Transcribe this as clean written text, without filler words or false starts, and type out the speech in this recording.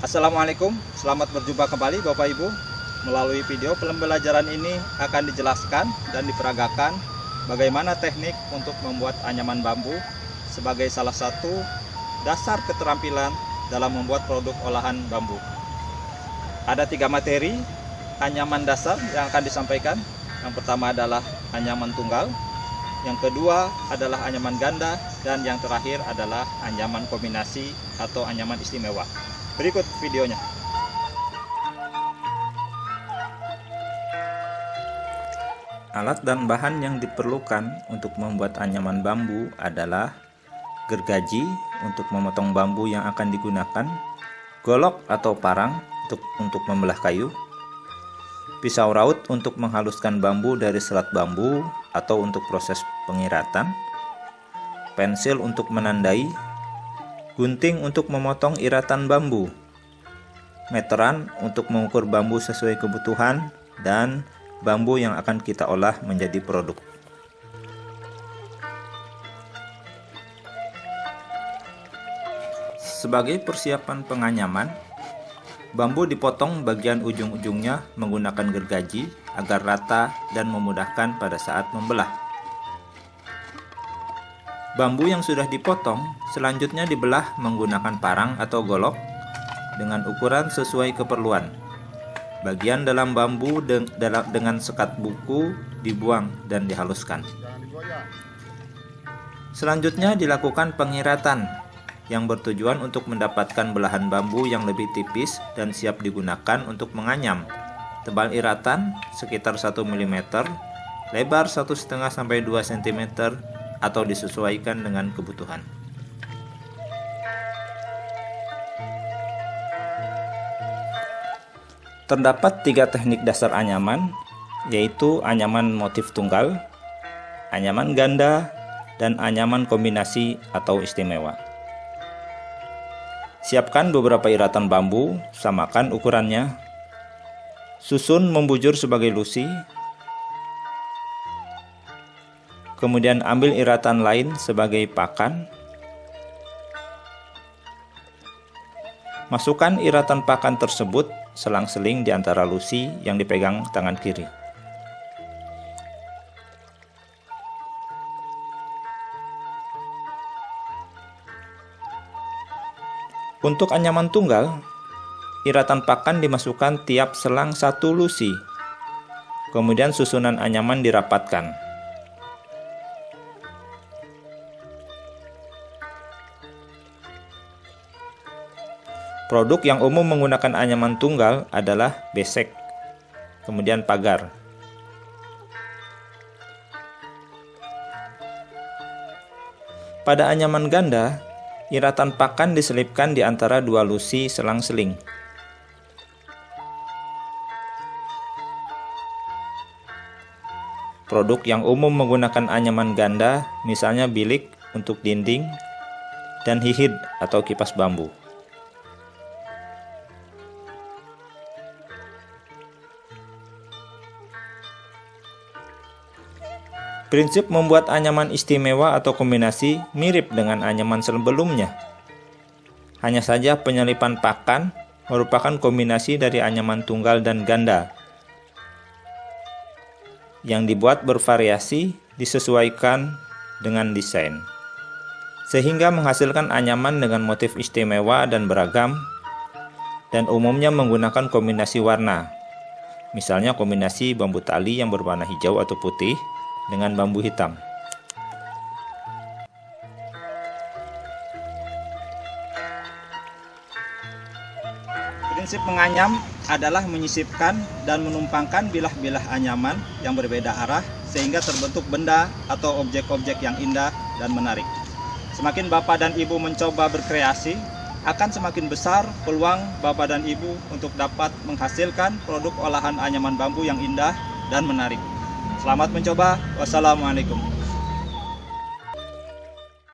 Assalamualaikum, selamat berjumpa kembali Bapak Ibu. Melalui video pembelajaran ini akan dijelaskan dan diperagakan bagaimana teknik untuk membuat anyaman bambu sebagai salah satu dasar keterampilan dalam membuat produk olahan bambu. Ada 3 materi anyaman dasar yang akan disampaikan. Yang pertama adalah anyaman tunggal, yang kedua adalah anyaman ganda, dan yang terakhir adalah anyaman kombinasi atau anyaman istimewa. Berikut videonya. Alat dan bahan yang diperlukan untuk membuat anyaman bambu adalah gergaji untuk memotong bambu yang akan digunakan, golok atau parang untuk membelah kayu, pisau raut untuk menghaluskan bambu dari serat bambu atau untuk proses pengiratan, pensil untuk menandai, gunting untuk memotong iratan bambu, meteran untuk mengukur bambu sesuai kebutuhan, dan bambu yang akan kita olah menjadi produk. Sebagai persiapan penganyaman, bambu dipotong bagian ujung-ujungnya menggunakan gergaji agar rata dan memudahkan pada saat membelah. Bambu yang sudah dipotong selanjutnya dibelah menggunakan parang atau golok dengan ukuran sesuai keperluan. Bagian dalam bambu dengan sekat buku dibuang dan dihaluskan. Selanjutnya dilakukan pengiratan yang bertujuan untuk mendapatkan belahan bambu yang lebih tipis dan siap digunakan untuk menganyam. Tebal iratan sekitar 1 mm, lebar 1,5 sampai 2 cm atau disesuaikan dengan kebutuhan. Terdapat 3 teknik dasar anyaman, yaitu anyaman motif tunggal, anyaman ganda, dan anyaman kombinasi atau istimewa. Siapkan beberapa iratan bambu, samakan ukurannya, susun membujur sebagai lusi, kemudian ambil iratan lain sebagai pakan, masukkan iratan pakan tersebut selang-seling di antara lusi yang dipegang tangan kiri. Untuk anyaman tunggal, iratan pakan dimasukkan tiap selang 1 lusi. Kemudian susunan anyaman dirapatkan. Produk yang umum menggunakan anyaman tunggal adalah besek, kemudian pagar. Pada anyaman ganda, iratan pakan diselipkan di antara 2 lusi selang-seling. Produk yang umum menggunakan anyaman ganda misalnya bilik untuk dinding dan hihid atau kipas bambu. Prinsip membuat anyaman istimewa atau kombinasi mirip dengan anyaman sebelumnya. Hanya saja penyelipan pakan merupakan kombinasi dari anyaman tunggal dan ganda, yang dibuat bervariasi disesuaikan dengan desain, sehingga menghasilkan anyaman dengan motif istimewa dan beragam, dan umumnya menggunakan kombinasi warna. Misalnya kombinasi bambu tali yang berwarna hijau atau putih dengan bambu hitam. Prinsip menganyam adalah menyisipkan dan menumpangkan bilah-bilah anyaman yang berbeda arah sehingga terbentuk benda atau objek-objek yang indah dan menarik. Semakin Bapak dan Ibu mencoba berkreasi, akan semakin besar peluang Bapak dan Ibu untuk dapat menghasilkan produk olahan anyaman bambu yang indah dan menarik. Selamat mencoba. Wassalamualaikum.